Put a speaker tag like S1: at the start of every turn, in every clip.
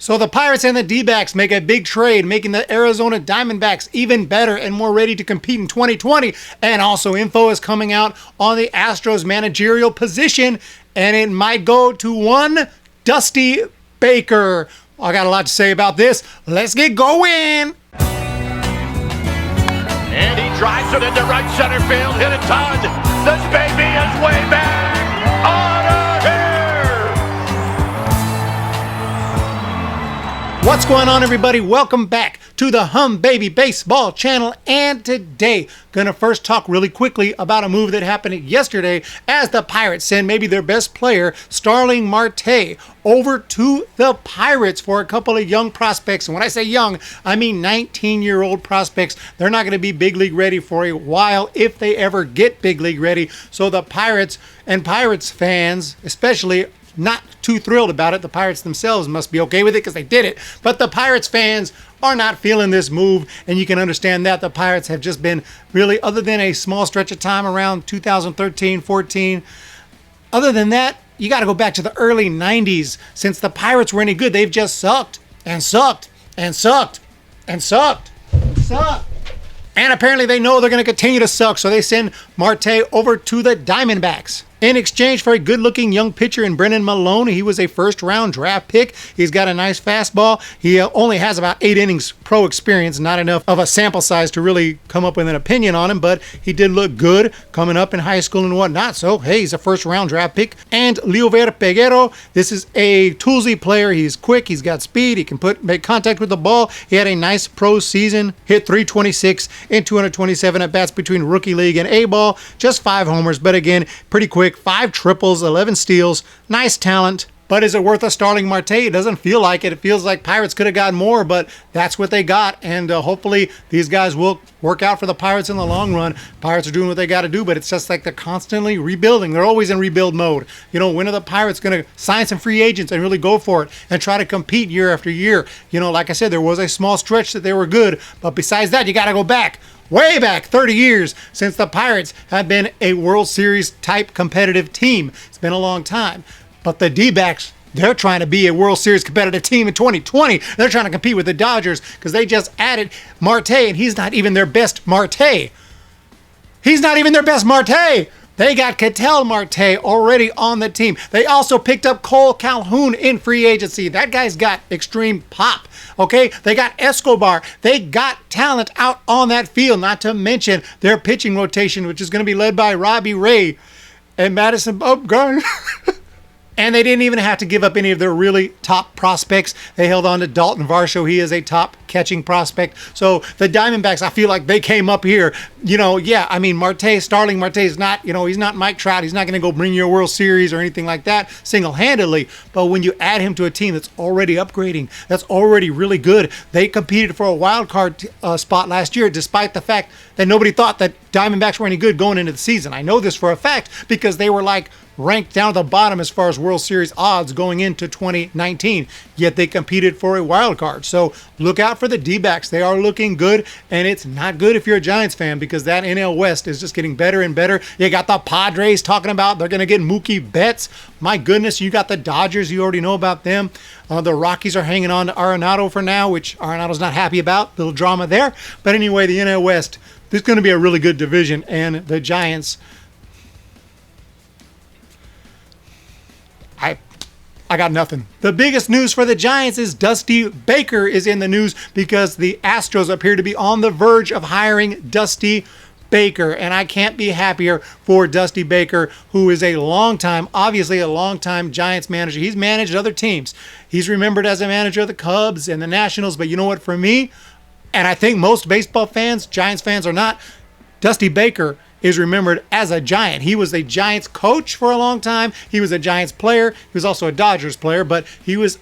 S1: So the Pirates and the D-backs make a big trade, making the Arizona Diamondbacks even better and more ready to compete in 2020. And also info is coming out on the Astros managerial position, and it might go to one Dusty Baker. I got a lot to say about this. Let's get going.
S2: And he drives it into right center field, hit a ton. This baby is way back on here.
S1: What's going on, everybody? Welcome back to the Humm Baby Baseball channel. And today, gonna first talk really quickly about a move that happened yesterday as the Pirates send maybe their best player, Starling Marte, over to the Pirates for a couple of young prospects. And when I say young, I mean 19-year-old prospects. They're not going to be big league ready for a while if they ever get big league ready. So the Pirates and Pirates fans, especially, not too thrilled about it. The Pirates themselves must be okay with it because they did it. But the Pirates fans are not feeling this move, and you can understand that. The Pirates have just been really, other than a small stretch of time around 2013-14, other than that, you got to go back to the early 90s. Since the Pirates were any good, they've just sucked and sucked and sucked and sucked and sucked. And apparently they know they're going to continue to suck, so they send Marte over to the Diamondbacks in exchange for a good-looking young pitcher in Brennan Malone. He was a first-round draft pick. He's got a nice fastball. He only has about 8 innings pro experience, not enough of a sample size to really come up with an opinion on him, but he did look good coming up in high school and whatnot. So, hey, he's a first-round draft pick. And Liover Peguero, this is a toolsy player. He's quick. He's got speed. He can make contact with the ball. He had a nice pro season. Hit .326 in 227 at-bats between rookie league and A-ball. Just 5 homers, but again, pretty quick. 5 triples, 11 steals, nice talent. But is it worth a Starling Marte? It doesn't feel like it. It feels like Pirates could have gotten more, but that's what they got. And hopefully these guys will work out for the Pirates in the long run. Pirates are doing what they got to do, but it's just like they're constantly rebuilding. They're always in rebuild mode. You know, when are the Pirates going to sign some free agents and really go for it and try to compete year after year? You know, like I said, there was a small stretch that they were good, but besides that, you got to go back. Way back 30 years since the Pirates have been a World Series type competitive team. It's been a long time. But the D-backs, they're trying to be a World Series competitive team in 2020. They're trying to compete with the Dodgers because they just added Marte, and he's not even their best Marte. He's not even their best Marte. They got Ketel Marte already on the team. They also picked up Cole Calhoun in free agency. That guy's got extreme pop, okay? They got Escobar. They got talent out on that field, not to mention their pitching rotation, which is going to be led by Robbie Ray and Madison Bumgarner. And they didn't even have to give up any of their really top prospects. They held on to Dalton Varsho. He is a top catching prospect. So the Diamondbacks, I feel like they came up here. You know, yeah, I mean, Starling Marte is not, you know, he's not Mike Trout. He's not going to go bring you a World Series or anything like that single-handedly. But when you add him to a team that's already upgrading, that's already really good, they competed for a wild card spot last year, despite the fact that nobody thought that Diamondbacks were any good going into the season. I know this for a fact because they were like ranked down at the bottom as far as World Series odds going into 2019, yet they competed for a wild card. So look out for the D-backs. They are looking good, and it's not good if you're a Giants fan because that NL West is just getting better and better. You got the Padres talking about they're going to get Mookie Betts. My goodness, you got the Dodgers. You already know about them. The Rockies are hanging on to Arenado for now, which Arenado's not happy about. Little drama there. But anyway, the NL West, this is going to be a really good division, and the Giants, I got nothing. The biggest news for the Giants is Dusty Baker is in the news because the Astros appear to be on the verge of hiring Dusty Baker, and I can't be happier for Dusty Baker, who is obviously a longtime Giants manager. He's managed other teams. He's remembered as a manager of the Cubs and the Nationals, but you know what, for me, and I think most baseball fans, Giants fans or not, Dusty Baker is remembered as a Giant. He was a Giants coach for a long time. He was a Giants player. He was also a Dodgers player, but he was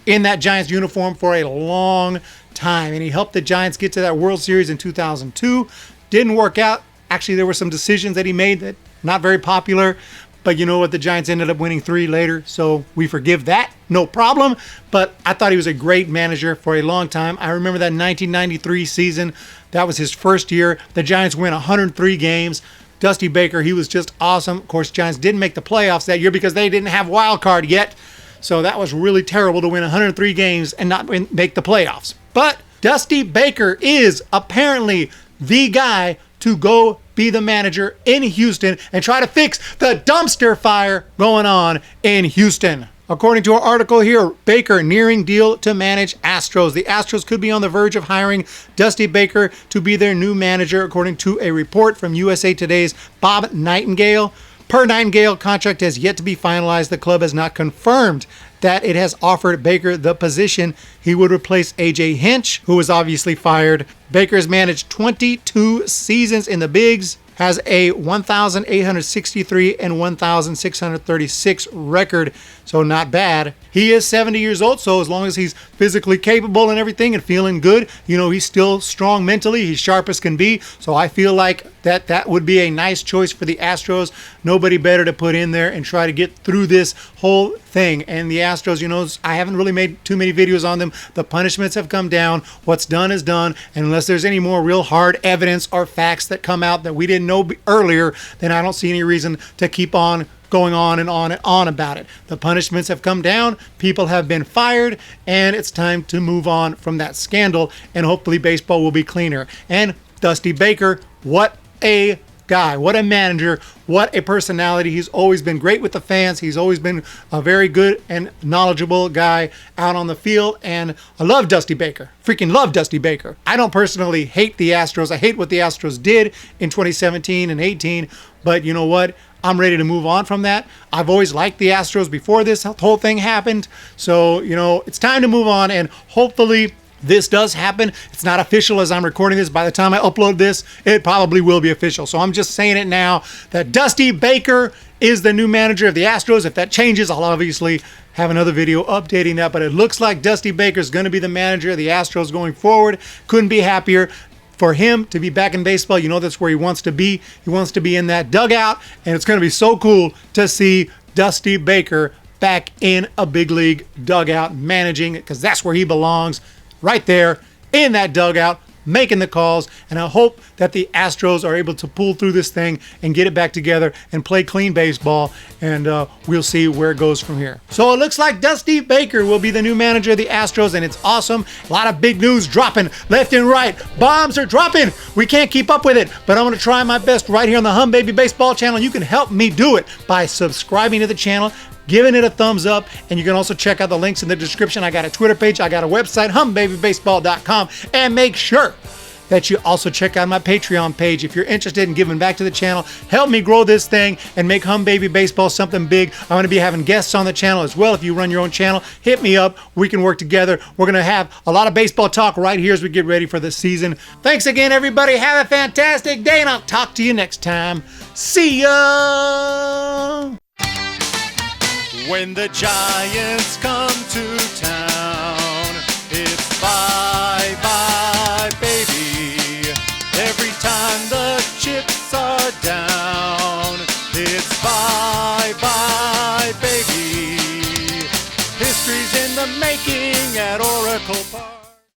S1: in that Giants uniform for a long time, and he helped the Giants get to that World Series in 2002. Didn't work out. Actually, there were some decisions that he made that not very popular, but you know what? The Giants ended up winning 3 later, so we forgive that. No problem. But I thought he was a great manager for a long time. I remember that 1993 season. That was his first year. The Giants win 103 games. Dusty Baker, he was just awesome. Of course, Giants didn't make the playoffs that year because they didn't have wild card yet. So that was really terrible to win 103 games and not make the playoffs. But Dusty Baker is apparently the guy to go be the manager in Houston and try to fix the dumpster fire going on in Houston. According to our article here, Baker nearing deal to manage Astros. The Astros could be on the verge of hiring Dusty Baker to be their new manager, according to a report from USA Today's Bob Nightingale. Per Nightingale, contract has yet to be finalized. The club has not confirmed that it has offered Baker the position. He would replace A.J. Hinch, who was obviously fired. Baker has managed 22 seasons in the bigs, has a 1,863 and 1,636 record, so not bad. He is 70 years old, so as long as he's physically capable and everything and feeling good, he's still strong mentally. He's sharp as can be, so I feel like that would be a nice choice for the Astros. Nobody better to put in there and try to get through this whole thing. And the Astros, I haven't really made too many videos on them. The punishments have come down. What's done is done. And unless there's any more real hard evidence or facts that come out that we didn't know earlier, then I don't see any reason to keep on going on and on and on about it. The punishments have come down, people have been fired, and it's time to move on from that scandal, and hopefully baseball will be cleaner. And Dusty Baker, what a guy, what a manager, what a personality. He's always been great with the fans. He's always been a very good and knowledgeable guy out on the field, and I love Dusty Baker. Freaking love Dusty Baker. I don't personally hate the Astros. I hate what the Astros did in 2017 and 18, but you know what? I'm ready to move on from that. I've always liked the Astros before this whole thing happened, so it's time to move on, and hopefully this does happen. It's not official as I'm recording this. By the time I upload this, it probably will be official. So I'm just saying it now that Dusty Baker is the new manager of the Astros. If that changes, I'll obviously have another video updating that. But it looks like Dusty Baker is going to be the manager of the Astros going forward. Couldn't be happier for him to be back in baseball. That's where he wants to be. He wants to be in that dugout. And it's going to be so cool to see Dusty Baker back in a big league dugout managing, because that's where he belongs. Right there in that dugout, making the calls, and I hope that the Astros are able to pull through this thing and get it back together and play clean baseball, and we'll see where it goes from here. So it looks like Dusty Baker will be the new manager of the Astros, and it's awesome. A lot of big news dropping left and right. Bombs are dropping. We can't keep up with it, but I'm going to try my best right here on the Humm Baby Baseball channel. You can help me do it by subscribing to the channel, giving it a thumbs up, and you can also check out the links in the description. I got a Twitter page, I got a website, humbabybaseball.com, and make sure that you also check out my Patreon page if you're interested in giving back to the channel. Help me grow this thing and make Humm Baby Baseball something big. I'm going to be having guests on the channel as well. If you run your own channel, hit me up. We can work together. We're going to have a lot of baseball talk right here as we get ready for the season. Thanks again, everybody. Have a fantastic day, and I'll talk to you next time. See ya! When the Giants come to town,